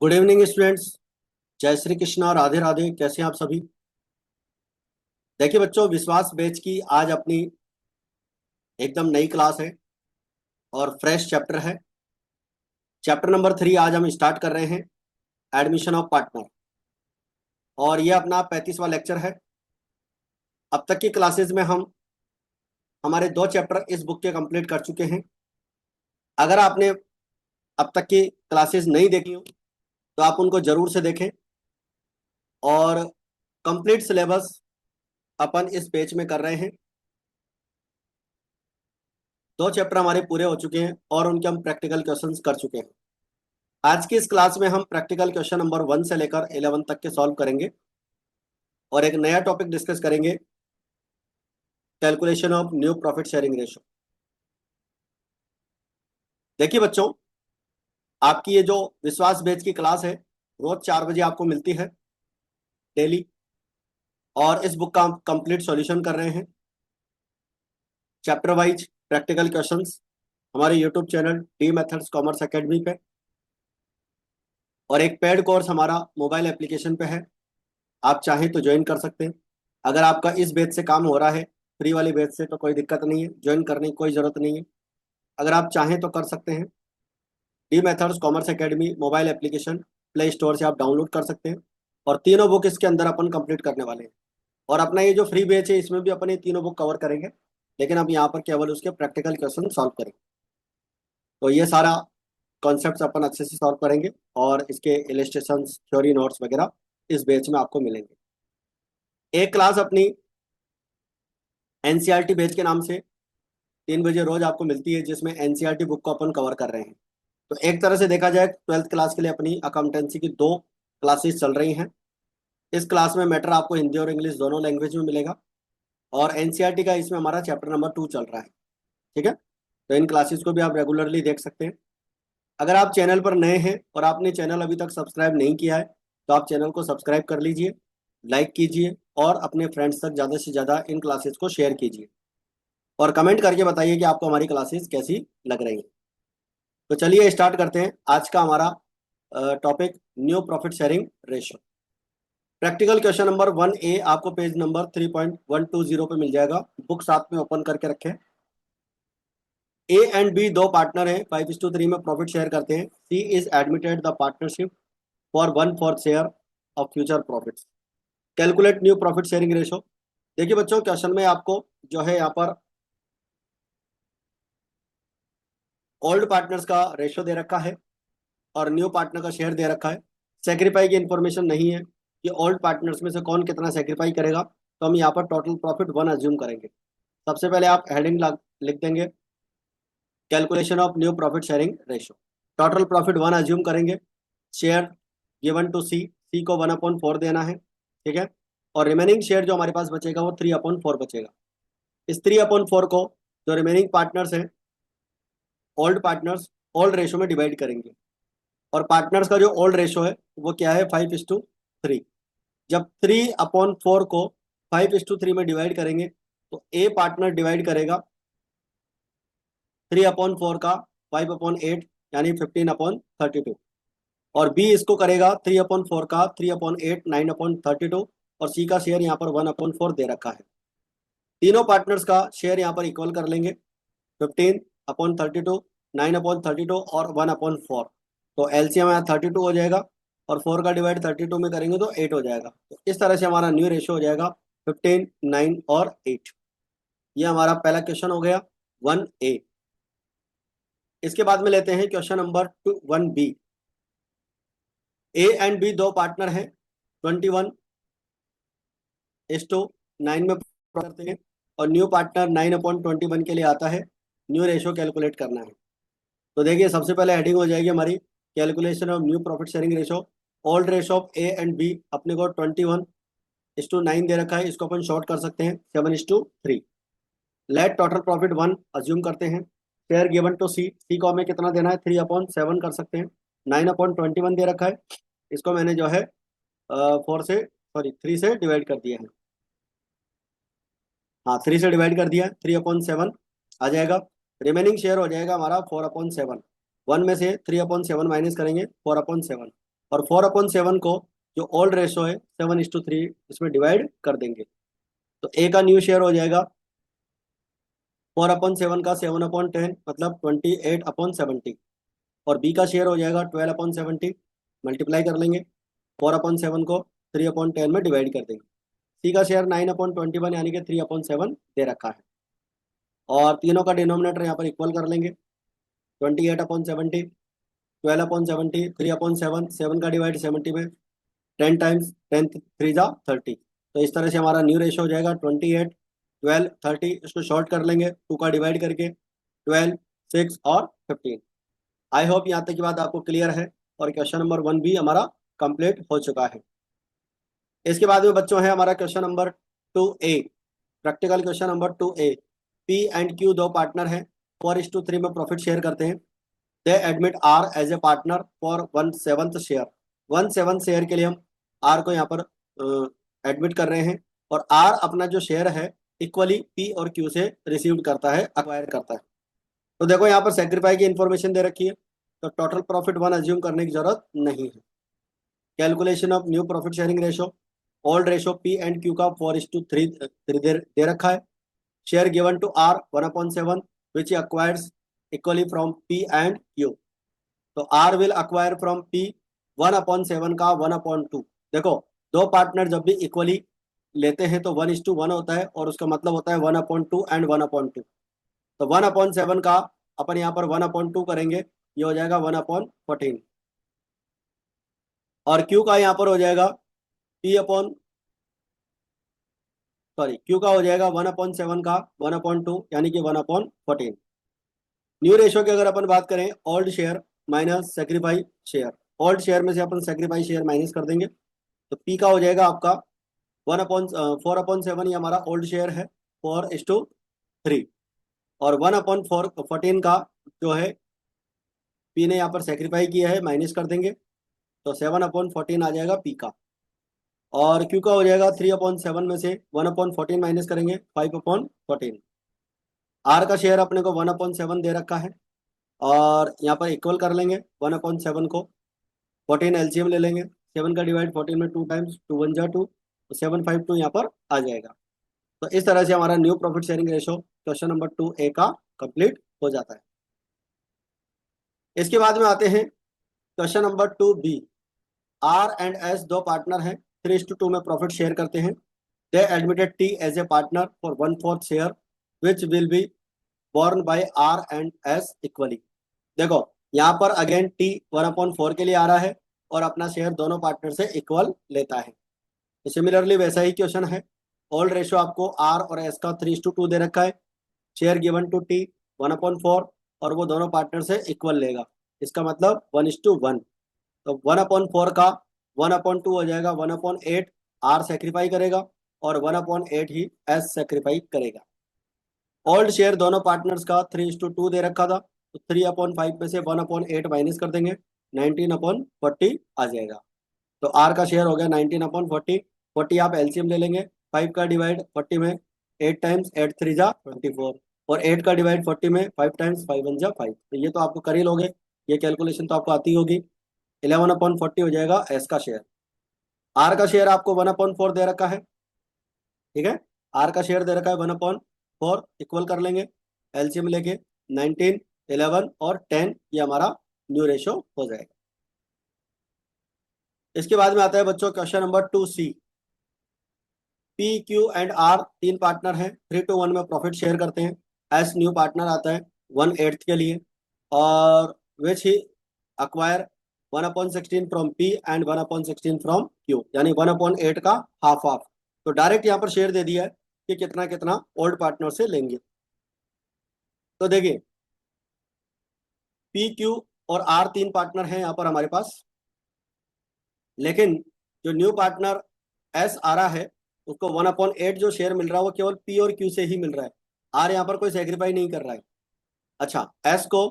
Good evening students. जय श्री कृष्णा, राधे राधे। कैसे हैं आप सभी? देखिए बच्चों, विश्वास बैच की आज अपनी एकदम नई क्लास है और फ्रेश चैप्टर है। चैप्टर नंबर 3 आज हम स्टार्ट कर रहे हैं, एडमिशन ऑफ पार्टनर। और ये अपना 35वां लेक्चर है। अब तक की क्लासेस में हम हमारे 2 चैप्टर इस बुक के कंप्लीट कर चुके हैं। अगर आपने अब तक की क्लासेस नहीं देखी हो तो आप उनको जरूर से देखें। और कंप्लीट सिलेबस अपन इस पेज में कर रहे हैं। 2 चैप्टर हमारे पूरे हो चुके हैं और उनके हम प्रैक्टिकल क्वेश्चंस कर चुके हैं। आज की इस क्लास में हम प्रैक्टिकल क्वेश्चन नंबर 1 से लेकर 11 तक के सॉल्व करेंगे और एक नया टॉपिक डिस्कस करेंगे, calculation of new profit sharing ratio. देखिए बच्चों, आपकी ये जो विश्वास बैच की क्लास है रोज 4 बजे आपको मिलती है डेली। और इस बुक का हम कंप्लीट सॉल्यूशन कर रहे हैं, चैप्टर वाइज प्रैक्टिकल क्वेश्चंस हमारे YouTube channel D methods commerce academy पे। और एक पेड कोर्स हमारा मोबाइल एप्लीकेशन पे है, आप चाहें तो ज्वाइन कर सकते हैं। अगर आपका इस बैच से काम हो रहा है, फ्री वाली बैच से, तो कोई दिक्कत नहीं है, ज्वाइन करने की कोई ज़रूरत नहीं है। अगर आप चाहें तो कर सकते हैं। D methods commerce academy mobile application play store से आप डाउनलोड कर सकते हैं। और तीनों बुक इसके अंदर अपन कंप्लीट करने वाले हैं। और अपना ये जो फ्री बैच है इसमें भी अपन ये तीनों बुक कवर करेंगे, लेकिन अब यहाँ पर केवल उसके प्रैक्टिकल क्वेश्चन सॉल्व करेंगे। तो ये सारा कॉन्सेप्ट अपन अच्छे से सॉल्व करेंगे और इसके इलस्ट्रेशन, थ्योरी नोट्स वगैरह इस बैच में आपको मिलेंगे। एक क्लास अपनी एनसीईआरटी बैच के नाम से 3 बजे रोज आपको मिलती है, जिसमें एनसीईआरटी बुक को अपन कवर कर रहे हैं। तो एक तरह से देखा जाए 12th क्लास के लिए अपनी अकाउंटेंसी की 2 क्लासेस चल रही हैं। इस क्लास में मैटर आपको हिंदी और इंग्लिश दोनों लैंग्वेज में मिलेगा। और एनसीईआरटी का इसमें हमारा चैप्टर नंबर 2 चल रहा है। ठीक है, तो इन क्लासेस को भी आप रेगुलरली देख सकते हैं। अगर आप चैनल पर नए हैं और आपने चैनल अभी तक सब्सक्राइब नहीं किया है तो आप चैनल को सब्सक्राइब कर लीजिए, लाइक कीजिए और अपने फ्रेंड्स तक ज़्यादा से ज़्यादा इन क्लासेस को शेयर कीजिए। और कमेंट करके बताइए कि आपको हमारी क्लासेस कैसी लग रही हैं। तो चलिए स्टार्ट करते हैं आज का हमारा topic, new profit sharing ratio. Practical question number 1A आपको पेज नंबर 3.120 पे मिल जाएगा। बुक साथ में ओपन करके रखें। ए एंड बी 2 पार्टनर हैं, 5:3 में प्रॉफिट शेयर करते हैं। C is admitted the partnership for 1/4 share of future profits. Calculate new profit sharing ratio. देखिए बच्चों, क्वेश्चन में आपको जो है यहाँ पर ओल्ड पार्टनर्स का रेशो दे रखा है और न्यू पार्टनर का शेयर दे रखा है। सेक्रीफाई की इंफॉर्मेशन नहीं है कि ओल्ड पार्टनर्स में से कौन कितना सेक्रीफाई करेगा। तो हम यहाँ पर टोटल प्रॉफिट 1 अज्यूम करेंगे। सबसे पहले आप हेडिंग लिख देंगे, calculation of new profit sharing ratio. Total profit 1 assume करेंगे। Share given to C, C को 1/4 देना है। ठीक है, और रिमेनिंग शेयर जो हमारे पास बचेगा वो 3/4 बचेगा। इस 3/4 को जो रिमेनिंग पार्टनर्स हैं, ओल्ड पार्टनर्स, ओल्ड रेशो में डिवाइड करेंगे। और पार्टनर्स का जो ओल्ड रेशो है वो क्या है, 5:3। जब 3/4 को 5:3 में डिवाइड करेंगे तो ए पार्टनर डिवाइड करेगा 3/4 का 5/8 यानी 15/32। और बी इसको करेगा 3/4 का 3/8 9/32। और सी का शेयर यहाँ पर 1/4 दे रखा है। तीनों पार्टनर्स का शेयर यहाँ पर इक्वल कर लेंगे, 15/32, 9/32 और 1/4। तो एलसीएम यहाँ 32 हो जाएगा और 4 का डिवाइड 32 में करेंगे तो 8 हो जाएगा। तो इस तरह से हमारा न्यू रेशियो हो जाएगा 15, 9 और 8। ये हमारा पहला क्वेश्चन हो गया 1A। इसके बाद में लेते हैं question number 1B। A and B 2 partner हैं, 21:9 में करते हैं। और न्यू पार्टनर 9/21 के लिए आता है। न्यू रेशियो कैलकुलेट करना है। तो देखिए सबसे पहले हेडिंग हो जाएगी हमारी, calculation of new profit sharing ratio. Old ratio of A and B अपने को 21:9 दे रखा है, इसको अपन शॉर्ट कर सकते हैं 7:3। लेट टोटल प्रॉफिट 1 अज्यूम करते हैं। Share given to C, C को हमें कितना देना है, 3/7 कर सकते हैं। 9/21 दे रखा है, इसको मैंने जो है 3 से डिवाइड कर दिया है। हाँ, 3 से डिवाइड कर दिया, 3/7 आ जाएगा। रिमेनिंग शेयर हो जाएगा हमारा 4/7। 1 में से 3/7 माइनस करेंगे 4/7 और 4/7 को जो ओल्ड रेशो है 7:3 इसमें डिवाइड कर देंगे। तो ए का न्यू शेयर हो जाएगा 4/7 का 7/10 मतलब 28/70। और बी का शेयर हो जाएगा 12/70, मल्टीप्लाई कर लेंगे। 4/7 को 3/10 में डिवाइड कर देंगे। सी का शेयर 9/21 यानी कि 3/7 दे रखा है। और तीनों का डिनोमिनेटर यहाँ पर इक्वल कर लेंगे। 28/70, 12/70, 3/7, 7 का डिवाइड 70 में, 10 टाइम्स 10 3 जा 30। तो इस तरह से हमारा न्यू रेशो हो जाएगा 28, 12, 30। इसको शॉर्ट कर लेंगे 2 का डिवाइड करके, 12, 6 और 15। आई होप यहाँ तक की बात आपको क्लियर है और क्वेश्चन नंबर 1 भी हमारा कंप्लीट हो चुका है। इसके बाद में बच्चों है हमारा question number 2A, practical question number 2A। P and Q दो पार्टनर हैं, 4:3 में प्रॉफिट शेयर करते हैं। They admit R as a partner for 1/7 share. 1/7 share के लिए हम आर को यहाँ पर एडमिट कर रहे हैं। और आर अपना जो शेयर है इक्वली पी और क्यू से रिसीव करता है, अक्वायर करता है। तो देखो यहाँ पर सेक्रीफाई की इंफॉर्मेशन दे रखी है, तो टोटल प्रॉफिट 1 अज्यूम करने की जरूरत नहीं है। Calculation of new profit sharing ratio, old ratio P and Q का 4:3 दे रखा है। Share given to R 1/7 which acquires equally from P and Q. तो R will acquire from P 1/7 का 1/2। देखो दो पार्टनर जब भी इक्वली लेते हैं तो 1:1 होता है, और उसका मतलब होता है 1/2 एंड 1/2। तो 1/7 का अपन यहाँ पर 1/2 करेंगे, ये हो जाएगा 1/14। और क्यू का यहाँ पर हो जाएगा पी अपॉन सॉरी क्यू का हो जाएगा 1/7 का 1/2 यानी कि 1/14। न्यू रेशो की अगर अपन बात करें, old share minus sacrifice share. Old share में से अपन सेक्रीफाई शेयर माइनस कर देंगे, तो पी का हो जाएगा आपका 4/7, ये हमारा ओल्ड शेयर है 4:3। और 1/14 का जो है पी ने यहाँ पर सेक्रीफाई किया है, माइनस कर देंगे, तो 7/14 आ जाएगा पी का। और क्यू का हो जाएगा 3/7 में से 1/14 माइनस करेंगे, 5/14। आर का शेयर अपने को 1/7 दे रखा है, और यहाँ पर इक्वल कर लेंगे 1/7 को। 14 एलसीएम ले लेंगे, 7 का डिवाइड 14 में 2 टाइम्स, 2 1 जा 2, तो 752 यहाँ पर आ जाएगा। तो इस तरह से हमारा new profit sharing ratio question number 2A का कंप्लीट हो जाता है। इसके बाद में आते हैं question number 2B। R and S दो पार्टनर हैं, 3:2 में प्रॉफिट शेयर करते हैं। They admitted T as a partner for 1/4 share which will be borne by R and S equally. देखो यहाँ पर अगेन टी 1/4 के लिए आ रहा है, और अपना शेयर दोनों पार्टनर से इक्वल लेता है। तो सिमिलरली वैसा ही क्वेश्चन है। ओल्ड रेशो आपको आर और एस का 3:2 दे रखा है। शेयर गिवन टू टी 1/4, और वो दोनों पार्टनर से इक्वल लेगा, इसका मतलब 1:1। तो 1/4 का 1/2 हो जाएगा 1/8, आर सेक्रीफाई करेगा, और 1/8 ही एस सेक्रीफाई करेगा। ओल्ड शेयर दोनों पार्टनर्स का 3:2 दे रखा था, तो 3/5 में से 1/8 माइनस कर देंगे, 19/40 आ जाएगा। तो आर का शेयर हो गया 19/40। 40 आप एलसीएम ले लेंगे, 5 का डिवाइड 40 में 8 टाइम्स 8 3 जा 24, और 8 का डिवाइड 40 में 5 टाइम्स 5 1 जा 5। तो ये तो आपको कर ही लोगे, ये कैलकुलेशन तो आपको आती होगी। 11/40 हो जाएगा एस का शेयर। आर का शेयर आपको 1/4 दे रखा है, ठीक है। आर का शेयर दे रखा है 1/4, इक्वल कर लेंगे एलसीएम लेके, 19, 11 और 10, ये हमारा न्यू रेशो हो जाएगा। इसके बाद में आता है बच्चों question number 2C। P Q and R तीन पार्टनर हैं, 3:1 में प्रॉफिट शेयर करते हैं। एस न्यू पार्टनर आता है 1/8 के लिए, और which he acquire 1/16 from P and 1/16 from Q, यानी 1/8 का हाफ हाफ। तो डायरेक्ट यहाँ पर शेयर दे दिया है कि कितना कितना ओल्ड पार्टनर से लेंगे। तो देखिए पी क्यू और आर तीन पार्टनर हैं यहाँ पर हमारे पास, लेकिन जो न्यू पार्टनर एस आ रहा है उसको 1/8 जो शेयर मिल रहा है वो केवल पी और क्यू से ही मिल रहा है। आर यहाँ पर कोई सेक्रीफाई नहीं कर रहा है। अच्छा, एस को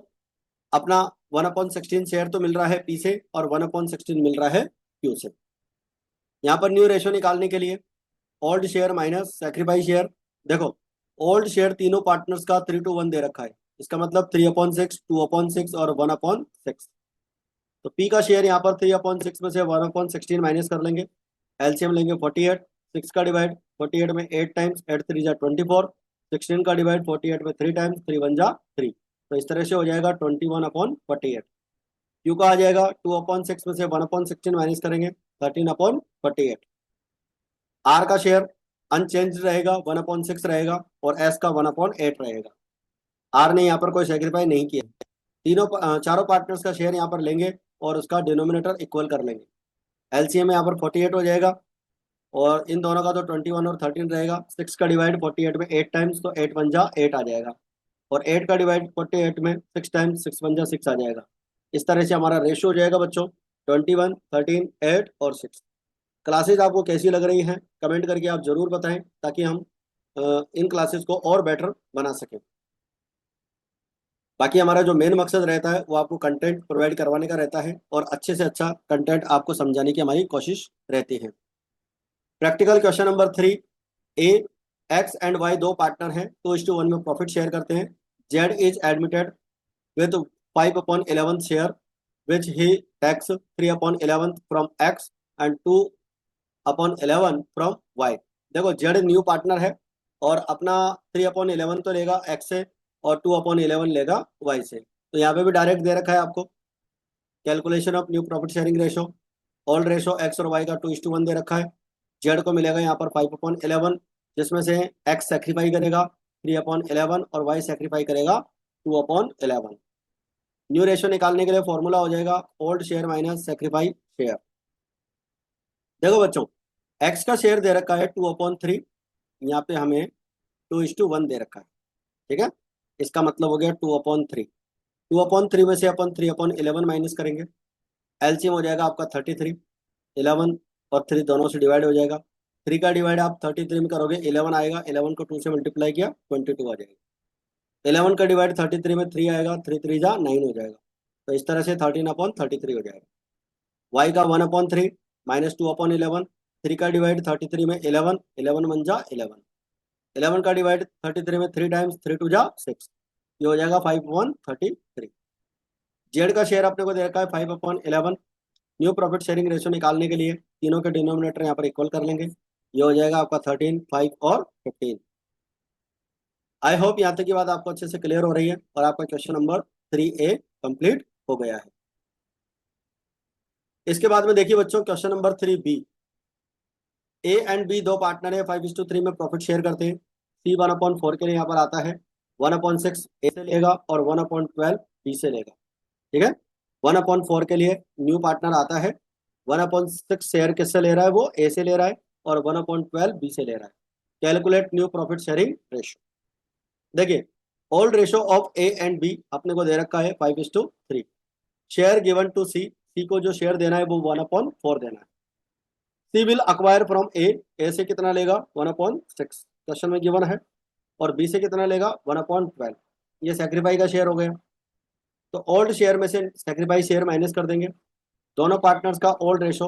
अपना 1/16 शेयर तो मिल रहा है पी से, और 1/16 मिल रहा है क्यू से। यहाँ पर न्यू रेशो निकालने के लिए old share minus sacrifice share. देखो ओल्ड शेयर तीनों पार्टनर्स का 3:1 दे रखा है, इसका मतलब 3/6, 2/6 और 1/6। तो पी का शेयर यहाँ पर 3/6 में से 1/16 माइनस कर लेंगे, एलसीएम लेंगे 48, 6 का डिवाइड 48 में 8 टाइम्स, 8 3 जा 24, 16 का डिवाइड 48 में 3 टाइम्स, 3 1 जा 3। तो इस तरह से हो जाएगा 21/48। क्यू का आ जाएगा 2/6 में से 1/16 माइनस करेंगे, 13/48। आर का शेयर अनचेंज रहेगा, 1/6 रहेगा, और एस का 1/8 रहेगा। आर ने यहाँ पर कोई सेक्रीफाई नहीं किया। चारों पार्टनर्स का शेयर यहाँ पर लेंगे और उसका डिनोमिनेटर इक्वल कर लेंगे। एलसीएम यहाँ पर 48 हो जाएगा, और इन दोनों का तो 21 और 13 रहेगा। 6 का डिवाइड 48 में 8 टाइम्स, तो 8 1 जा 8 आ जाएगा, और 8 का डिवाइड 48 में 6 टाइम्स, 6 1 जा 6 आ जाएगा। इस तरह से हमारा रेशियो हो जाएगा बच्चों 21, 13, 8 और 6। क्लासेज आपको कैसी लग रही हैं कमेंट करके आप जरूर बताएं, ताकि हम इन क्लासेस को और बेटर बना सकें। बाकी हमारा जो मेन मकसद रहता है वो आपको कंटेंट प्रोवाइड करवाने का रहता है, और अच्छे से अच्छा कंटेंट आपको समझाने की हमारी कोशिश रहती है। Practical question number 3। A, X and Y दो पार्टनर हैं, 2:1 में प्रॉफिट शेयर करते हैं। Z is admitted with 5/11 share, which he takes 3/11 from X and 2/11 from Y. देखो जेड न्यू पार्टनर है, और अपना 3/11 तो लेगा एक्स से, और 2/11 लेगा वाई से। तो यहाँ पे भी डायरेक्ट दे रखा है आपको calculation of new profit sharing ratio. Old ratio x और वाई का 2:1 दे रखा है। जेड को मिलेगा यहाँ पर 5/11, जिसमें से एक्स सेक्रीफाई करेगा 3/11 और वाई सेक्रीफाई करेगा 2/11। न्यू रेशो निकालने के लिए फॉर्मूला हो जाएगा old share minus sacrifice share. देखो बच्चों, एक्स का शेयर दे रखा है 2/3, यहाँ पे हमें 2:1 दे रखा है। ठीक है, इसका मतलब हो गया 2/3। 2/3 में से अपन 3/11 माइनस करेंगे, एलसीएम हो जाएगा आपका 33। 11 और 3 दोनों से डिवाइड हो जाएगा। 3 का डिवाइड आप 33 में करोगे 11 आएगा, 11 को 2 से मल्टीप्लाई किया 22 आ जाएगा। 11 का डिवाइड 33 में 3 आएगा, 3 3 जा 9 हो जाएगा। तो इस तरह से 13/33 हो जाएगा। वाई का 1/3 माइनस 2/11। 3 का डिवाइड 33 में 11, 11 1 जा 11। 11 का डिवाइड 33 में 3 टाइम्स, 3 2 जा 6। ये हो जाएगा 5/33। जेड का शेयर अपने को दे रखा है 5/11। न्यू प्रॉफिट शेयरिंग रेशो निकालने के लिए तीनों के डिनोमिनेटर यहाँ पर इक्वल कर लेंगे। ये हो जाएगा आपका 13, 5 और 15। आई होप यहाँ तक की बात आपको अच्छे से क्लियर हो रही है, और आपका क्वेश्चन नंबर 3A कंप्लीट हो गया है। इसके बाद में देखिए बच्चों question number 3B। A and B दो पार्टनर है, 5:3 में प्रॉफिट शेयर करते हैं। सी 1/4 के लिए यहाँ पर आता है, 1/6 ए से लेगा और 1/12 बी से लेगा। ठीक है, 1/4 के लिए न्यू पार्टनर आता है। 1/6 शेयर किससे ले रहा है, वो ए से ले रहा है, और 1/12 बी से ले रहा है। Calculate new profit sharing ratio. देखिए, old ratio of A and B अपने को दे रखा है 5:3। Share given to C, C को जो शेयर देना है वो 1/4 देना है। C will acquire from A, A से कितना लेगा 1/6 क्वेश्चन में गिवन है, और बी से कितना लेगा 1/12। ये सेक्रीफाई का शेयर हो गया। तो ओल्ड शेयर में से सेक्रीफाई शेयर माइनस कर देंगे। दोनों पार्टनर्स का ओल्ड रेशो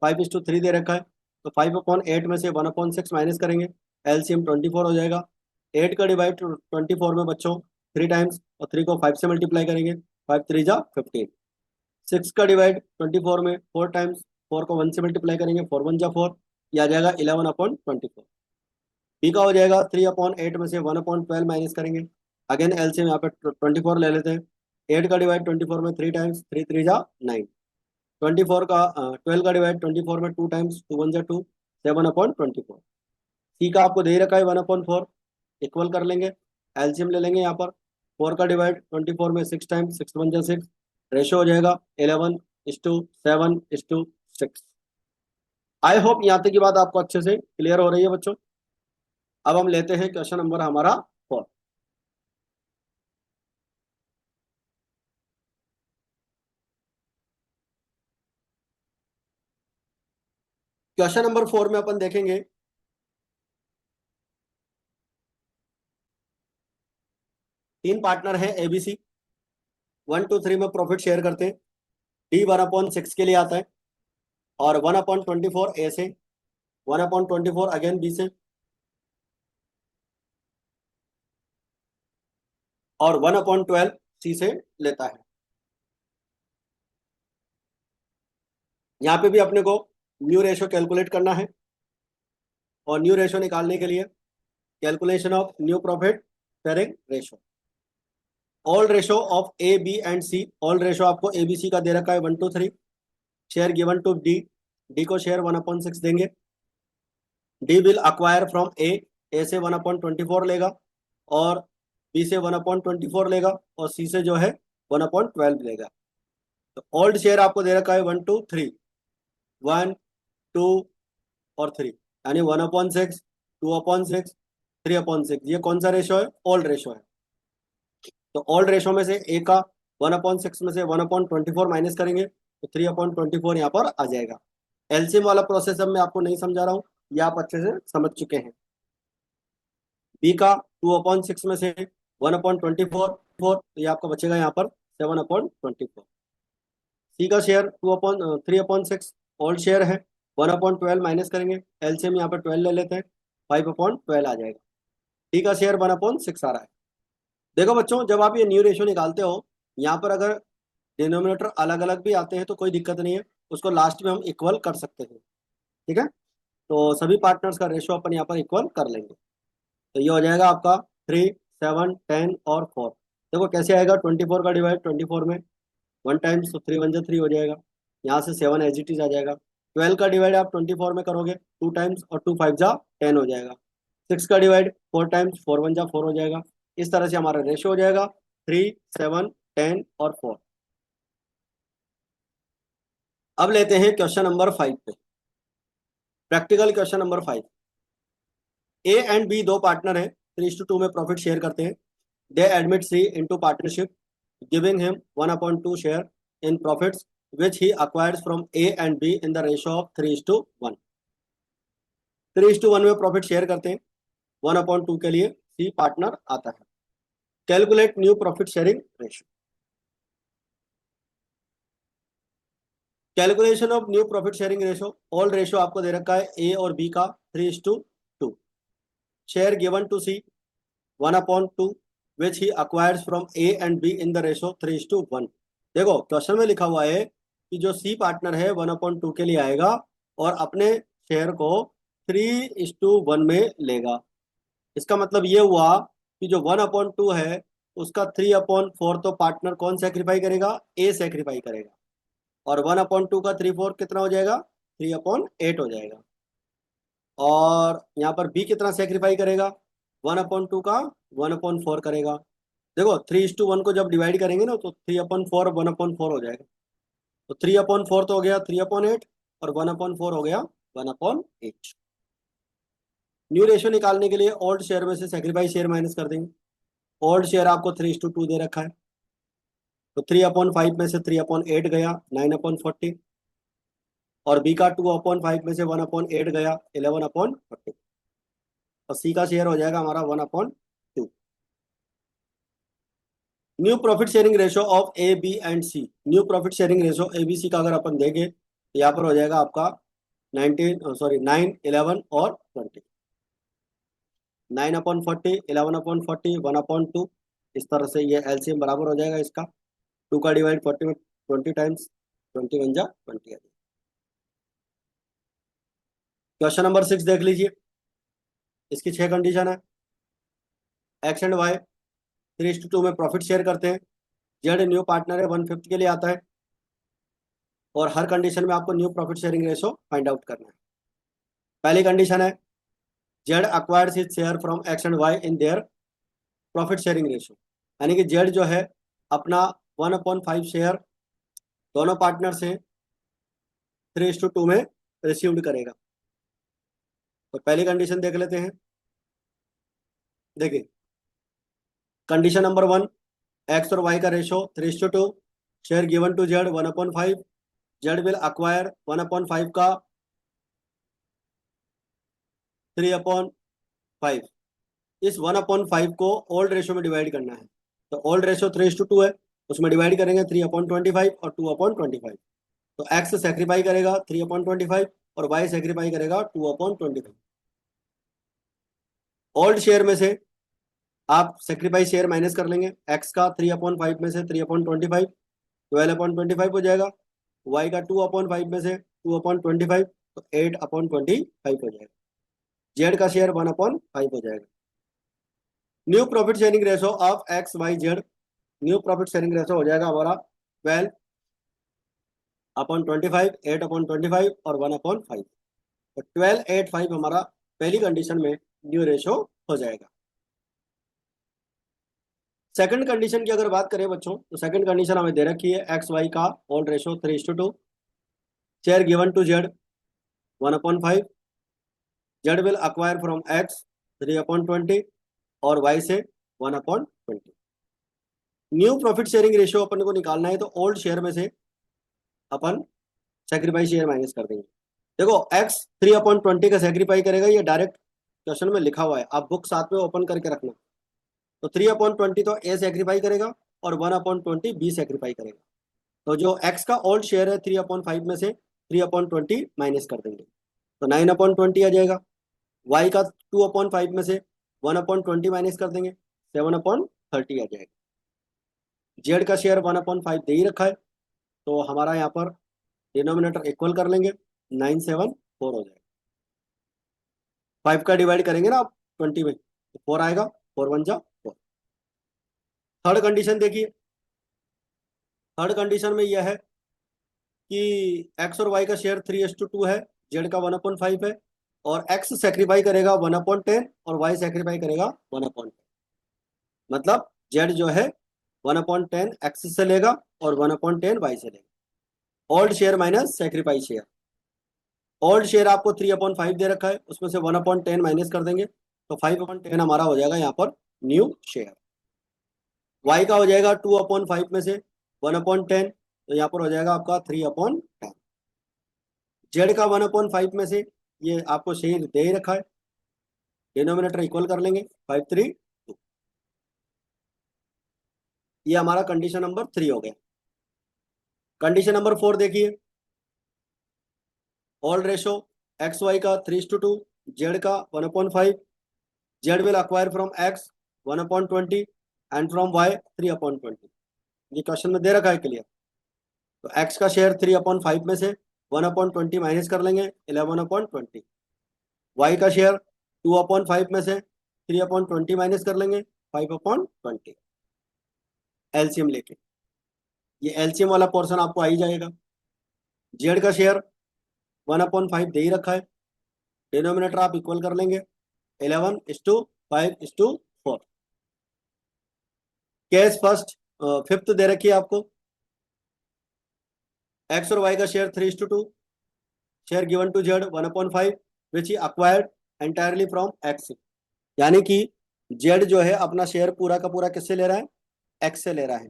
5:3 दे रखा है, तो 5/8 में से 1/6 माइनस करेंगे, एलसीएम 24 हो जाएगा। 8 का डिवाइड 24 में बच्चों 3 टाइम्स, और 3 को 5 से मल्टीप्लाई करेंगे, 5 3 जा 15। 6 का डिवाइड 24 में 4 टाइम्स, 4 को 1 से मल्टीप्लाई करेंगे, 4 1 जा 4, ये आ जाएगा 11/24। बी का हो जाएगा 3/8 में से 1/12 माइनस करेंगे, अगेन एलसीएम यहाँ पे 24 ले लेते हैं। 8 का डिवाइड 24 में 3 टाइम्स, 3 3 जा 9। 24 का 12 का डिवाइड 24 में 2 टाइम्स, 2 1 जा 2, 7/24। सी का आपको दे ही रखा है 1/4, इक्वल कर लेंगे, एलसीएम ले लेंगे यहाँ पर। 4 का डिवाइड 24 में 6 टाइम्स, 6 1 जा 6, रेशो हो जाएगा 11:7:6। आई होप यहाँ तक की बात आपको अच्छे से क्लियर हो रही है बच्चों। अब हम लेते हैं क्वेश्चन नंबर हमारा 4। क्वेश्चन नंबर 4 में अपन देखेंगे, तीन पार्टनर है एबीसी, 1 2 3 में प्रॉफिट शेयर करते हैं। डी 1/6 के लिए आता है, और 1/24 ए से, 1/24 अगेन बी से, और 1/12 सी से लेता है। यहाँ पे भी अपने को न्यू रेशो कैलकुलेट करना है, और न्यू रेशो निकालने के लिए calculation of new profit sharing ratio, old ratio of A B and C. Old ratio आपको ए बी सी का दे रखा है 1:3। Share given to D, D को शेयर 1/6 देंगे। D will acquire from A से 1/24 लेगा, और बी से 1/24 लेगा, और सी से जो है 1/12 लेगा। तो ओल्ड शेयर आपको दे रखा है 1:3, 1, 2 और 3, यानी 1/6, 2/6, 3/6। ये कौन सा रेशो है? ओल्ड रेशो है। तो ओल्ड रेशो में से ए का 1/6 में से 1/24 माइनस करेंगे, तो 3/24 यहाँ पर आ जाएगा। एलसीएम वाला प्रोसेस अब मैं आपको नहीं समझा रहा हूँ, ये आप अच्छे से समझ चुके हैं। बी का 2/6 में से 1/24, ये आपका बचेगा यहाँ पर 7/24। सी का शेयर 3/6 ओल्ड शेयर है, 1/12 माइनस करेंगे, एलसीएम यहाँ पर 12 ले लेते हैं, 5/12 आ जाएगा। डी का शेयर 1/6 आ रहा है। देखो बच्चों, जब आप ये न्यू रेशो निकालते हो, यहाँ पर अगर डिनोमिनेटर अलग अलग भी आते हैं तो कोई दिक्कत नहीं है, उसको लास्ट में हम इक्वल कर सकते हैं। ठीक है, तो सभी पार्टनर्स का रेशो अपन यहाँ पर इक्वल कर लेंगे। तो ये हो जाएगा आपका 3, 7, 10 और 4। देखो कैसे आएगा, 24 का डिवाइड 24 में 1 टाइम्स, तो 3 1 जा 3 हो जाएगा। यहाँ से 7 एज इट इज आ जाएगा। 12 का डिवाइड आप 24 में करोगे 2 टाइम्स, और 2 5 जा 10 हो जाएगा। 6 का डिवाइड 4 टाइम्स, 4 1 जा 4 हो जाएगा। इस तरह से हमारा रेशो हो जाएगा 3, 7, 10 और 4। अब लेते हैं क्वेश्चन नंबर 5 पे, practical question number 5। A and B दो पार्टनर हैं, 3:2 में प्रॉफिट शेयर करते हैं। They admit C into partnership, giving him 1/2 share in profits which he acquires from A and B in the ratio of 3:1। 3:1 में profit share करते हैं, 1/2 के लिए सी पार्टनर आता है। Calculate new profit sharing ratio. Calculation of new profit sharing ratio, old ratio आपको दे रखा है ए और बी का 3:2। Share given to C 1/2 which he acquires from A and B in the ratio 3:1। देखो क्वेश्चन में लिखा हुआ है कि जो सी पार्टनर है 1/2 के लिए आएगा, और अपने शेयर को 3:1 में लेगा। इसका मतलब ये हुआ कि जो 1/2 है उसका 3/4 तो पार्टनर कौन सेक्रीफाई करेगा? ए सेक्रीफाई करेगा। और 1/2 का 3/4 कितना हो जाएगा? 3/8 हो जाएगा। और यहाँ पर बी कितना सेक्रीफाई करेगा? 1/2 का 1/4 करेगा। देखो 3:1 को जब डिवाइड करेंगे ना, तो 3/4 1/4 हो जाएगा। तो 3/4 तो हो गया 3/8, और 1/4 हो गया 1/8। न्यू रेशियो निकालने के लिए ओल्ड शेयर में से सेक्रीफाइस शेयर माइनस कर देंगे। ओल्ड शेयर आपको 3:2 दे रखा है, तो 3/5 में से 3/8 गया 9/40, और बी का 2/5 में से 1/8 गया 11/40, और सी का शेयर हो जाएगा हमारा 1/2। New profit sharing ratio of A B and C. New profit sharing ratio A B C का अगर अपन देखें तो यहाँ पर हो जाएगा आपका 9, 11 और 20। 9/40, 11/40, 1/2। इस तरह से ये एलसीएम बराबर हो जाएगा इसका। 2 का डिवाइड 40 में 20 टाइम्स, 20 1 जा 20। क्वेश्चन नंबर 6 देख लीजिए, इसकी 6 कंडीशन है। एक्स एंड वाई 3:2 में प्रॉफिट शेयर करते हैं। जेड न्यू पार्टनर है, 1/5 के लिए आता है, और हर कंडीशन में आपको new profit sharing ratio find out करना है। पहली कंडीशन है Z acquires his share from X and Y in their profit sharing ratio, यानी कि जेड जो है अपना 1/5 शेयर दोनों पार्टनर से 3:2 में रिसीव्ड करेगा। तो पहली कंडीशन देख लेते हैं। देखिए कंडीशन नंबर 1, एक्स और वाई का ratio 3:2, share given to Z 1/5। Z will acquire 1/5 का 3/5। इस 1/5 को ओल्ड रेशो में डिवाइड करना है। तो ओल्ड रेशो 3:2 है, उसमें डिवाइड करेंगे 3/25 और 2/25। तो एक्स सेक्रीफाई करेगा 3/25, और वाई सेक्रीफाई करेगा 2/25। ओल्ड शेयर में से आप सेक्रीफाइस शेयर माइनस कर लेंगे। एक्स का 3/5 में से 3/25, 12/25 हो जाएगा। वाई का 2/5 में से 2/25, तो 8/25 हो जाएगा। जेड का शेयर 1/5 हो जाएगा। New profit sharing ratio of X Y Z, new profit sharing ratio हो जाएगा हमारा 12/25, 8/25 और 1/5। तो 12/8/5 हमारा पहली कंडीशन में न्यू रेशो हो जाएगा। सेकंड कंडीशन की अगर बात करें बच्चों, तो सेकंड कंडीशन हमें दे रखी है एक्स वाई का old ratio 3:2, share given to Z 1/5, Z will acquire from X 3/20 और वाई से 1/20। न्यू प्रॉफिट शेयरिंग रेशियो अपन को निकालना है, तो ओल्ड शेयर में से अपन सेक्रीफाइस शेयर माइनस कर देंगे। देखो एक्स 3/20 का सेक्रीफाई करेगा, ये डायरेक्ट क्वेश्चन में लिखा हुआ है, आप बुक साथ में ओपन करके रखना। तो 3/20 तो ए सेक्रीफाई करेगा और 1/20 बी सेक्रीफाई करेगा। तो जो एक्स का ओल्ड शेयर है 3/5 में से 3/20 माइनस कर देंगे, तो 9/20 आ जाएगा। वाई का 2/5 में से 1/20 माइनस कर देंगे, 7/30 आ जाएगा। जेड का शेयर 1/5 दे ही रखा है, तो हमारा यहाँ पर डिनोमिनेटर इक्वल कर लेंगे, 974 हो जाएगा। 5 का डिवाइड करेंगे ना आप 20 में, तो 4 आएगा, 4 1 जा 4। थर्ड कंडीशन देखिए, थर्ड कंडीशन में यह है कि एक्स और वाई का शेयर 3:2 है, जेड का 1/5 है, और एक्स सेक्रीफाई करेगा 1/10 और वाई सेक्रीफाई करेगा 1/10। मतलब जेड जो है 1/10 एक्स से लेगा और 1/10 वाई से लेगा। Old share minus sacrifice share. Old share आपको 3/5 दे रखा है, उसमें से 1/10 माइनस कर देंगे, तो 5/10 हमारा हो जाएगा यहाँ पर न्यू शेयर। वाई का हो जाएगा 2/5 में से 1/10, तो यहाँ पर हो जाएगा आपका 3/10। जेड का 1/5 में से ये आपको शेयर दे ही रखा है, डिनोमिनेटर इक्वल कर लेंगे, 5 3 2। ये हमारा कंडीशन नंबर 3 हो गया। कंडीशन नंबर 4 देखिए, ओल्ड रेशो एक्स वाई का 3:2, जेड का 1/5, Z will acquire from X 1/20 and from Y 3/20। ये क्वेश्चन में दे रखा है क्लियर। तो एक्स का शेयर 3/5 में से 1/20 माइनस कर लेंगे, 11/20। वाई का शेयर 2/5 में से 3/20 माइनस कर लेंगे, 5/20। एलसीएम लेके ये एलसीएम वाला पोर्शन आपको आ ही जाएगा। जेड का शेयर 1/5 दे ही रखा है, डिनोमिनेटर आप इक्वल कर लेंगे, 11:5:4। केस फर्स्ट फिफ्थ दे रखी है आपको, एक्स और वाई का share 3:2, share given to Z 1/5 which he acquired entirely from X. यानी कि जेड जो है अपना शेयर पूरा का पूरा किससे ले रहा है, एक्स से ले रहा है।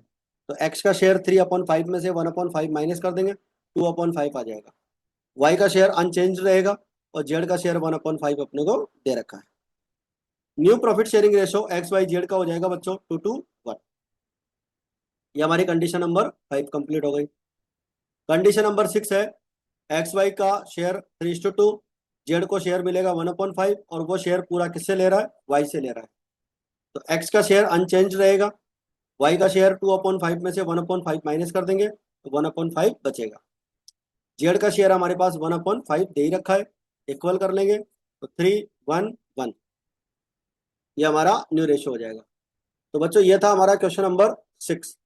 तो एक्स का शेयर 3/5 में से 1/5 माइनस कर देंगे, 2/5 आ जाएगा। वाई का शेयर अनचेंज रहेगा और जेड का शेयर 1/5 अपने को दे रखा है। New profit sharing ratio X Y Z का हो जाएगा बच्चों 2:1। ये हमारी कंडीशन नंबर 5 कंप्लीट हो गई। कंडीशन नंबर 6 है, एक्स वाई का शेयर 3:2, जेड को शेयर मिलेगा 1/5 और वो शेयर पूरा किससे ले रहा है, वाई से ले रहा है। तो एक्स का शेयर अनचेंज रहेगा, वाई का शेयर 2/5 में से 1/5 माइनस कर देंगे, तो 1/5 बचेगा। जेड का शेयर हमारे पास 1/5 दे ही रखा है, इक्वल कर लेंगे, तो 3:1:1। ये हमारा न्यू रेशियो हो जाएगा। तो बच्चों ये था हमारा क्वेश्चन नंबर 6,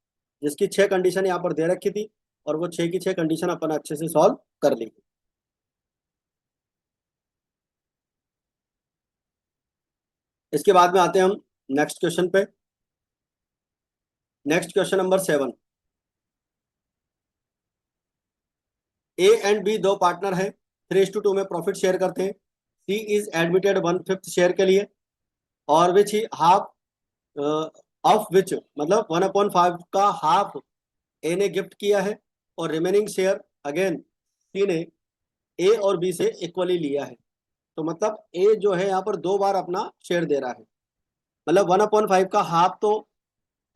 जिसकी 6 कंडीशन यहाँ पर दे रखी थी और वो 6 की 6 कंडीशन अपन अच्छे से सॉल्व कर ली। इसके बाद में आते हैं हम नेक्स्ट क्वेश्चन पे। Next question number 7। A and B दो पार्टनर हैं, 3:2 में प्रॉफिट शेयर करते हैं। सी इज एडमिटेड 1/5 शेयर के लिए, और which he half of which, मतलब 1/5 का हाफ ए ने गिफ्ट किया है और रिमेनिंग शेयर अगेन सी ने ए और बी से इक्वली लिया है। तो मतलब ए जो है यहाँ पर 2 बार अपना शेयर दे रहा है, मतलब 1/5 का हाफ तो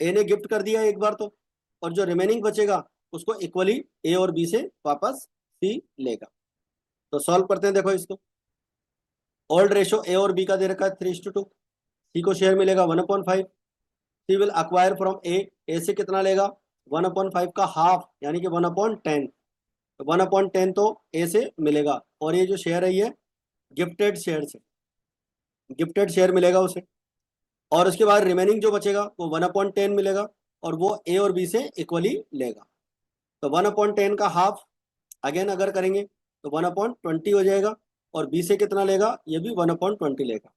ए ने गिफ्ट कर दिया एक बार तो, और जो रिमेनिंग बचेगा उसको इक्वली ए और बी से वापस सी लेगा। तो सॉल्व करते हैं, देखो इसको। ओल्ड रेशो ए और बी का दे रखा है 3:2, सी को शेयर मिलेगा 1/5, सी will acquire from A, A से कितना लेगा 1/5 का हाफ यानी कि 1/10। तो 1/10 तो ए से मिलेगा, और ये जो शेयर है ये गिफ्टेड शेयर से, गिफ्टेड शेयर मिलेगा उसे। और उसके बाद रिमेनिंग जो बचेगा वो 1/10 मिलेगा, और वो ए और बी से इक्वली लेगा। तो 1/10 का हाफ अगेन अगर करेंगे तो 1/20 हो जाएगा, और बी से कितना लेगा, ये भी 1/20 लेगा।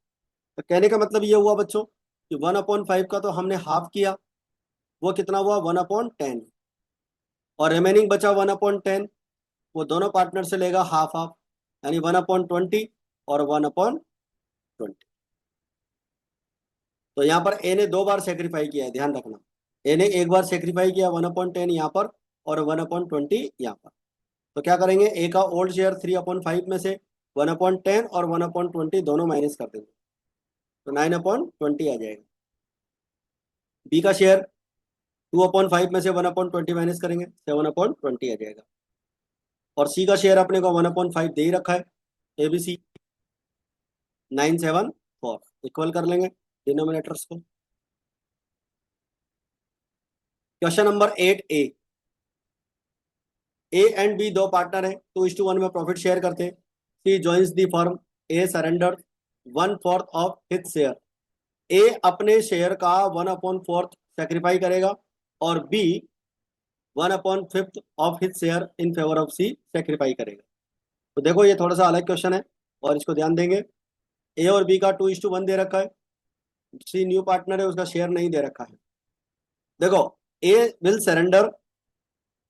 तो कहने का मतलब ये हुआ बच्चों कि 1/5 का तो हमने हाफ किया, वो कितना हुआ 1/10, और रिमेनिंग बचा 1/10, वो दोनों पार्टनर से लेगा हाफ हाफ, यानी 1/20 और 1/20। तो यहाँ पर ए ने दो बार सेक्रीफाई किया है, ध्यान रखना। ए ने एक बार सेक्रीफाई किया 1/10 यहाँ पर, और 1/20 यहाँ पर। तो क्या करेंगे, ए का ओल्ड शेयर 3/5 में से 1/10 और 1/20 दोनों माइनस कर देंगे, तो 9/20 आ जाएगा। बी का शेयर 2/5 में से 1/20 माइनस करेंगे, 7/20 आ जाएगा। और सी का शेयर अपने को 1/5 दे ही रखा है, ए बी सी 974, इक्वल कर लेंगे डिनोमिनेटर्स को। Question number 8 A and B दो पार्टनर हैं, 2:1 में प्रॉफिट शेयर करते हैं। C joins the firm, A surrender 1/4 of his share. A अपने शेयर का 1/4 सेक्रीफाई करेगा, और B 1/5 of his share in favour of C sacrifice करेगा। तो देखो ये थोड़ा सा अलग क्वेश्चन है, और इसको ध्यान देंगे। ए और बी का 2:1 दे रखा है, सी न्यू पार्टनर है, उसका शेयर नहीं दे रखा है। देखो, A will surrender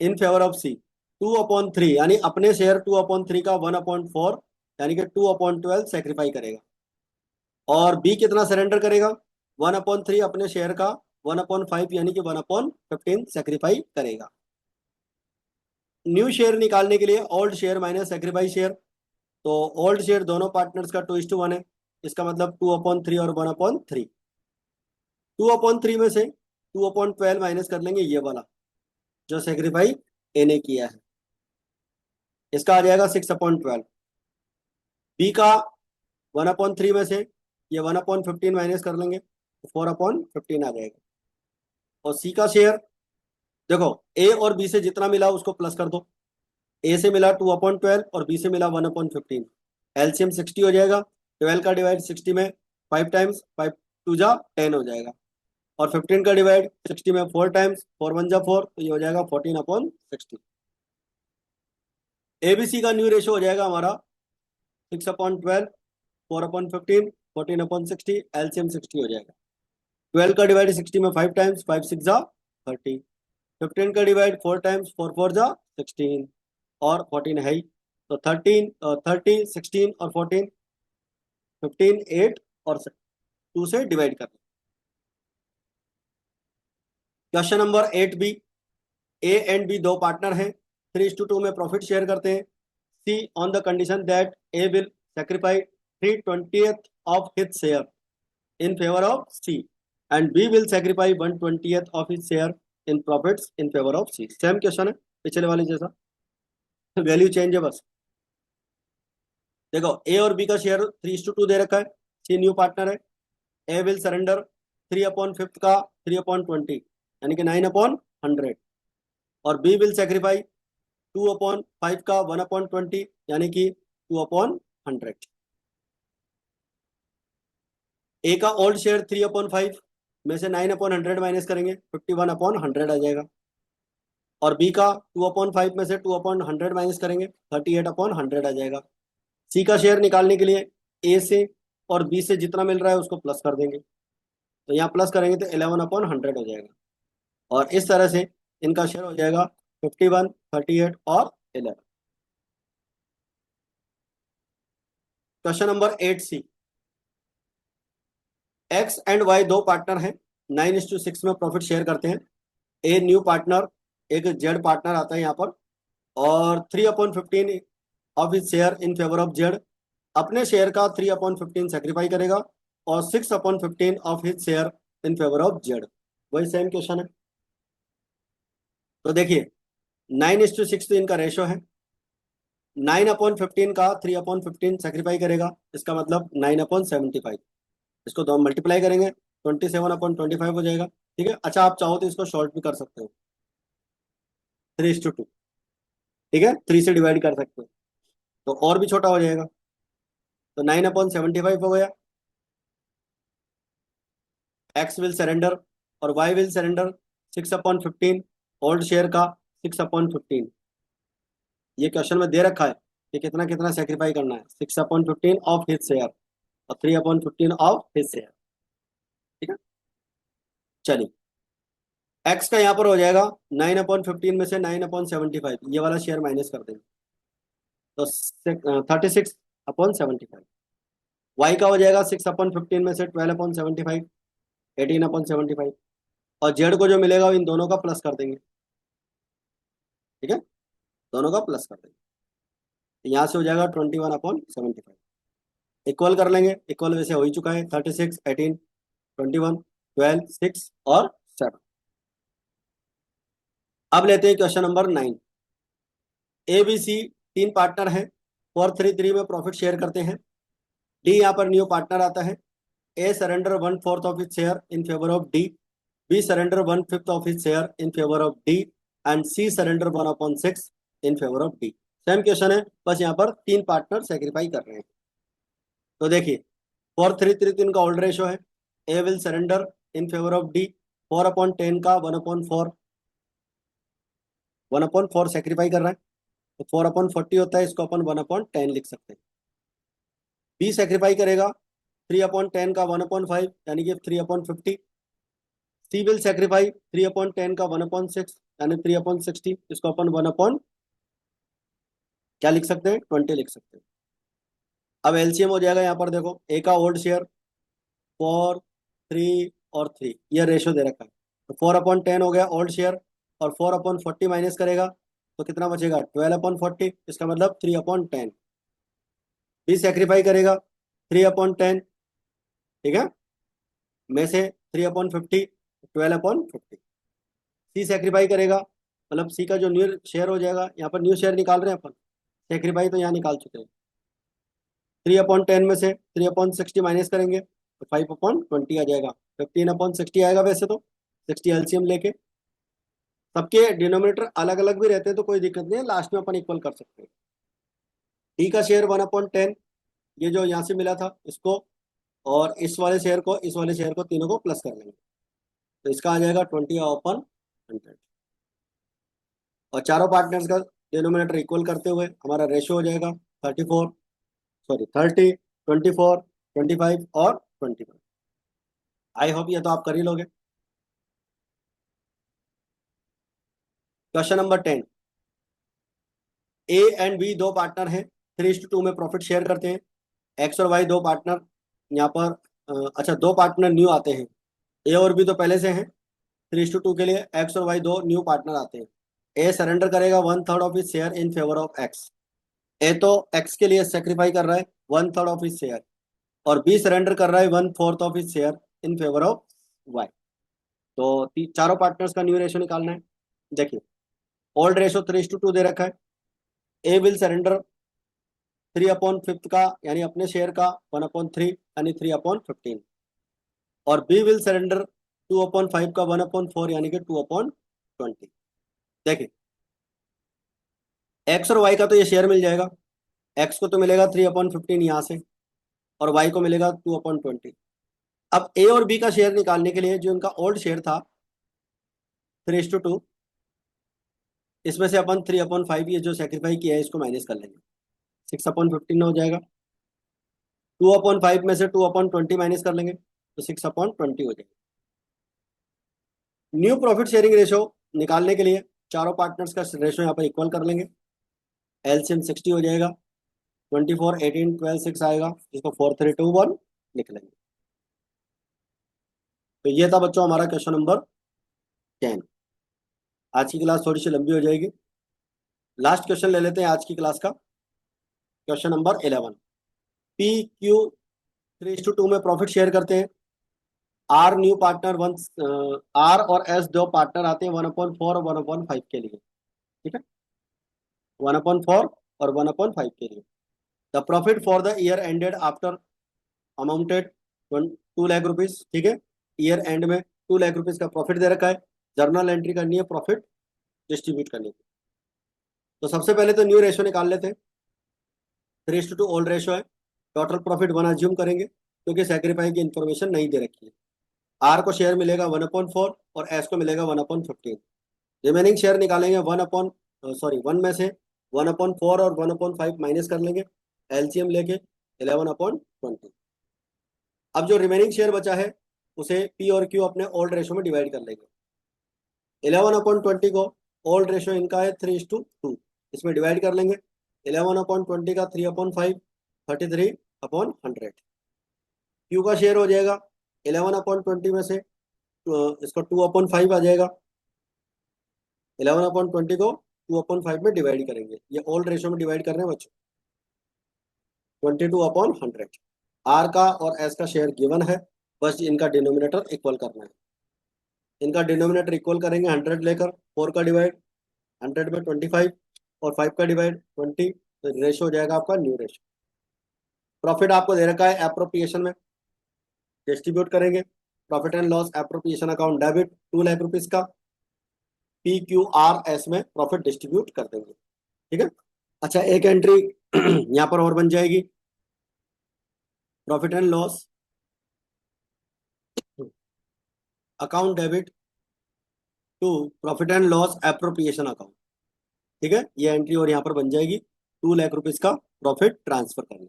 in favour of C 2/3, यानी अपने शेयर 2/3 का 1/4 यानी कि 2/12 सेक्रीफाई करेगा। और बी कितना सरेंडर करेगा, 1/3 अपने शेयर का 1/5 यानी कि 1/15 सेक्रीफाई करेगा। न्यू शेयर निकालने के लिए old share minus sacrifice share, तो ओल्ड शेयर दोनों पार्टनर्स का 2:1 है, इसका मतलब 2/3 और 1/3। 2/3 में से 2/12 माइनस कर लेंगे, ये वाला जो सेक्रीफाई ए ने किया है, इसका आ जाएगा 6/12। बी का 1/3 में से ये 1/15 माइनस कर लेंगे, तो 4/15 आ जाएगा। और सी का शेयर, देखो ए और बी से जितना मिला उसको प्लस कर दो। ए से मिला 2/12 और बी से मिला 1/15, एलसीएम 60 हो जाएगा। 12 का डिवाइड 60 में 5 टाइम्स, 5 टू जा 10 हो जाएगा। और 15 का डिवाइड 60 में 4 टाइम्स, 4 1 जा 4, तो ये हो जाएगा 14/60। एबीसी का न्यू रेशो हो जाएगा हमारा 6/12, 4/15, 14/60, एलसीएम 60 हो जाएगा। 12 का डिवाइड 60 में 5 टाइम्स, 5 6 जा 30। 15 का डिवाइड 4 टाइम्स, 4 4 जा 16, और 14 है ही। तो 30, 16 और 14, 15, 8 और 2 से डिवाइड कर। Question number 8 B, A and B दो पार्टनर हैं, 3:2 में प्रॉफिट शेयर करते हैं। C on the condition that A will sacrifice 3/20 of his share in favour of C, and B will sacrifice 1/20 of his share in profits in favour of C. Same question है पिछले वाले जैसा, value change है बस। देखो, ए और B का share 3:2 दे रखा है, सी न्यू पार्टनर है। ए विल सरेंडर 3/5 का 3/20 यानी कि 9/100, और बी विल सेक्रीफाई 2/5 का 1/20 यानी कि 2/100। ए का ओल्ड शेयर 3/5 में से 9/100 माइनस करेंगे, 51/100 आ जाएगा। और बी का 2/5 में से 2/100 माइनस करेंगे, 38/100 आ जाएगा। सी का शेयर निकालने के लिए ए से और बी से जितना मिल रहा है उसको प्लस कर देंगे, तो यहाँ प्लस करेंगे तो 11/100 हो जाएगा। और इस तरह से इनका शेयर हो जाएगा 51, 38 और 11। Question number 8 C, X and Y दो पार्टनर हैं, 9:6 में प्रॉफिट शेयर करते हैं। ए न्यू पार्टनर, एक जेड पार्टनर आता है यहाँ पर, और 3/15 of his share in favour of Z, अपने शेयर का 3/15 सेक्रीफाई करेगा, और 6/15 of his share in favour of Z. वही सेम क्वेश्चन है। तो देखिए 9:6 तो इनका रेशो है, 9/15 का 3/15 सेक्रीफाई करेगा, इसका मतलब 9/75। इसको दो मल्टीप्लाई करेंगे, 27/25 हो जाएगा। ठीक है, अच्छा आप चाहो तो इसको शॉर्ट भी कर सकते हो, 3:2। ठीक है, 3 से डिवाइड कर सकते हैं, तो और भी छोटा हो जाएगा, तो 9/75 हो गया। एक्स विल सरेंडर और Y will surrender 6/15, old share का 6/15। ये क्वेश्चन में दे रखा है कि कितना कितना सेक्रीफाई करना है, 6/15 ऑफ हिज शेयर और 3/15 ऑफ हिज शेयर। ठीक है, चलिए एक्स का यहाँ पर हो जाएगा 9/15 में से 9/75, ये वाला शेयर माइनस कर देंगे, तो 36/75। वाई का हो जाएगा 6/15 में से 12/75, 18/75, और जेड को जो मिलेगा वो इन दोनों का प्लस कर देंगे। ठीक है, दोनों का प्लस कर देंगे, तो यहाँ से हो जाएगा 21/75। इक्वल कर लेंगे, इक्वल वैसे हो ही चुका है, 36, 18, 21, 12, 6 और 7। अब लेते हैं question number 9। A B C तीन पार्टनर हैं, 4-3-3 में प्रॉफिट शेयर करते हैं। डी यहाँ पर न्यू पार्टनर आता है। A surrender 1/4 of his share in favour of D, B surrender 1/5 of his share in favour of D, and C surrender 1/6 in favour of D. Same question है, बस यहाँ पर तीन पार्टनर सेक्रीफाई कर रहे हैं। तो देखिए 4-3-3 का ओल्ड रेशो है। A will surrender in favour of D, 4/10 का 1/4, 1/4 सेक्रीफाई कर रहा है, तो 4/40 होता है, इसको अपन 1/10 लिख सकते हैं। बी सेक्रीफाई करेगा 3/10 का 1/5 यानी कि 3/50। सी विल सेक्रीफाई 3/10 का 1/6 यानी 3/60, इसको अपन 1 क्या लिख सकते हैं, 20 लिख सकते हैं। अब एलसीएम हो जाएगा, यहाँ पर देखो ए का ओल्ड शेयर 4, 3 और 3, ये रेशो दे रखा है, तो 4/10 हो गया ओल्ड शेयर, और 4/40 माइनस करेगा तो कितना बचेगा, 12/40, इसका मतलब 3/10। बी सेक्रीफाई करेगा 3/10, ठीक है, में से 3/50, 12/50। सी सेक्रीफाई करेगा, मतलब सी का जो न्यू शेयर हो जाएगा, यहाँ पर न्यू शेयर निकाल रहे हैं अपन, सेक्रीफाई तो यहाँ निकाल चुके हैं। 3/10 में से 3/60 माइनस करेंगे तो 5/20 आ जाएगा, 15/60 आएगा वैसे तो, 60 एलसीएम लेके। सबके डिनोमिनेटर अलग अलग भी रहते हैं तो कोई दिक्कत नहीं है, लास्ट में अपन इक्वल कर सकते हैं। डी का शेयर 1/10, ये जो यहाँ से मिला था इसको, और इस वाले शेयर को, इस वाले शेयर को, तीनों को प्लस कर लेंगे, तो इसका आ जाएगा 20/100। और चारों पार्टनर्स का डिनोमिनेटर इक्वल करते हुए हमारा रेशियो हो जाएगा 30, 24, 25 और 25। आई होप ये तो आप कर ही लोगे। Question number 10। A and B दो पार्टनर हैं, 3:2 में प्रॉफिट शेयर करते हैं। एक्स और वाई दो पार्टनर, यहाँ पर अच्छा दो पार्टनर न्यू आते हैं, ए और बी तो पहले से हैं, 3:2 के लिए एक्स और वाई दो न्यू पार्टनर आते हैं। ए सरेंडर करेगा 1/3 of his share in favour of X. A तो एक्स के लिए सेक्रीफाई कर रहा है 1/3 ऑफ हिज शेयर, और बी सरेंडर कर रहा है 1/4 of his share in favour of Y. तो चारों पार्टनर्स का न्यू रेशो निकालना है। देखिए ओल्ड रेशो 3:2 दे रखा है। ए विल सरेंडर 3/5 का यानी अपने शेयर का 1/3 यानी 3/15, और बी विल सरेंडर 2/5 का 1/4 यानी कि 2/20। देखिए एक्स और वाई का तो ये शेयर मिल जाएगा, एक्स को तो मिलेगा 3/15 यहाँ से, और वाई को मिलेगा 2/20। अब ए और बी का शेयर निकालने के लिए जो इनका ओल्ड शेयर था 3:2, इसमें से अपन 3/5 ये जो सेक्रीफाई किया है इसको माइनस कर लेंगे, 6/15 हो जाएगा। 2/5 में से 2/20 माइनस कर लेंगे तो 6/20 हो जाएगा। न्यू प्रॉफिट शेयरिंग रेशो निकालने के लिए चारों पार्टनर्स का रेशो यहाँ पर इक्वल कर लेंगे, एलसीएम 60 हो जाएगा, 24, 18, 12, 6 आएगा, इसको 4, 3, 2, 1 लिख लेंगे। तो ये था बच्चों हमारा क्वेश्चन नंबर 10। आज की क्लास थोड़ी सी लंबी हो जाएगी, लास्ट क्वेश्चन ले लेते हैं आज की क्लास का, क्वेश्चन नंबर 11। पी क्यू 3:2 में प्रॉफिट शेयर करते हैं। R new partner one, R और एस दो पार्टनर आते हैं 1/4 और 1/5 के लिए। ठीक है, 1/4 और 1/5 के लिए। The profit for the year ended after amounted 2 lakh rupees. ठीक है, ईयर एंड में 2 लाख रुपीज का प्रॉफिट दे रखा है, जर्नल एंट्री करनी है प्रॉफिट डिस्ट्रीब्यूट करने की। तो सबसे पहले तो न्यू रेशो निकाल लेते हैं। 3:2 ओल्ड रेशो है। टोटल प्रॉफिट 1 अज्यूम करेंगे क्योंकि सेक्रीफाई की इंफॉर्मेशन नहीं दे रखी है। आर को शेयर मिलेगा 1/4 और एस को मिलेगा 1/15। रिमेनिंग शेयर निकालेंगे 1 में से 1/4 और 1/5 माइनस कर लेंगे, एलसीएम लेके 11/20। अब जो रिमेनिंग शेयर बचा है उसे पी और क्यू अपने ओल्ड रेशो में डिवाइड कर लेंगे। 11/20 को ओल्ड रेशो इनका है 3:2, इसमें डिवाइड कर लेंगे। 11/20 का 3/5 33/100। क्यू का शेयर हो जाएगा 11/20 में से इसको 2/5 आ जाएगा। 11/20 को 2/5 में डिवाइड करेंगे, ये ओल्ड रेशो में डिवाइड कर रहे हैं बच्चों। 22/100। आर का और एस का शेयर गिवन है, बस इनका डिनोमिनेटर इक्वल करना है। इनका डिनोमिनेटर इक्वल करेंगे 100 लेकर, 4 का डिवाइड 100 में 25 और 5 का डिवाइड 20, तो रेशो हो जाएगा आपका न्यू रेशो। प्रॉफिट आपको दे रखा है एप्रोप्रिएशन में, डिस्ट्रीब्यूट करेंगे। Profit and loss appropriation account debit 2 lakh rupees का, पी क्यू आर एस में प्रॉफिट डिस्ट्रीब्यूट कर देंगे। ठीक है। अच्छा, एक एंट्री यहाँ पर और बन जाएगी, profit and loss account debit to profit and loss appropriation account. ठीक है, ये एंट्री और यहाँ पर बन जाएगी, 2 लाख रुपीज का प्रॉफिट ट्रांसफर करना।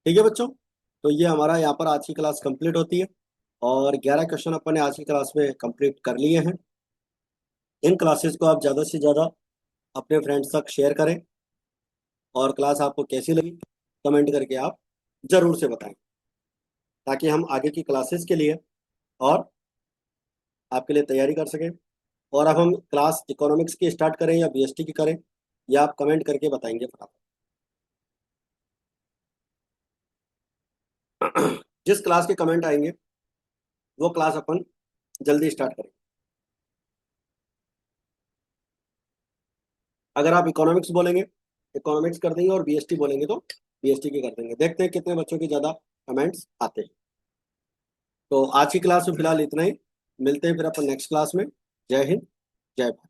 ठीक है बच्चों, तो ये हमारा यहाँ पर आज की क्लास कंप्लीट होती है और 11 क्वेश्चन अपन ने आज की क्लास में कंप्लीट कर लिए हैं। इन क्लासेस को आप ज़्यादा से ज़्यादा अपने फ्रेंड्स तक शेयर करें और क्लास आपको कैसी लगी कमेंट करके आप ज़रूर से बताएं, ताकि हम आगे की क्लासेस के लिए और आपके लिए तैयारी कर सकें। और अब हम क्लास इकोनॉमिक्स की स्टार्ट करें या बीएसटी की करें, या आप कमेंट करके बताएंगे फटाफट। जिस क्लास के कमेंट आएंगे वो क्लास अपन जल्दी स्टार्ट करें। अगर आप इकोनॉमिक्स बोलेंगे इकोनॉमिक्स कर देंगे और बीएसटी बोलेंगे तो बीएसटी की कर देंगे। देखते हैं कितने बच्चों की ज़्यादा कमेंट्स आते हैं। तो आज की क्लास में फिलहाल इतना ही, मिलते हैं फिर अपन नेक्स्ट क्लास में। जय हिंद, जय भारत।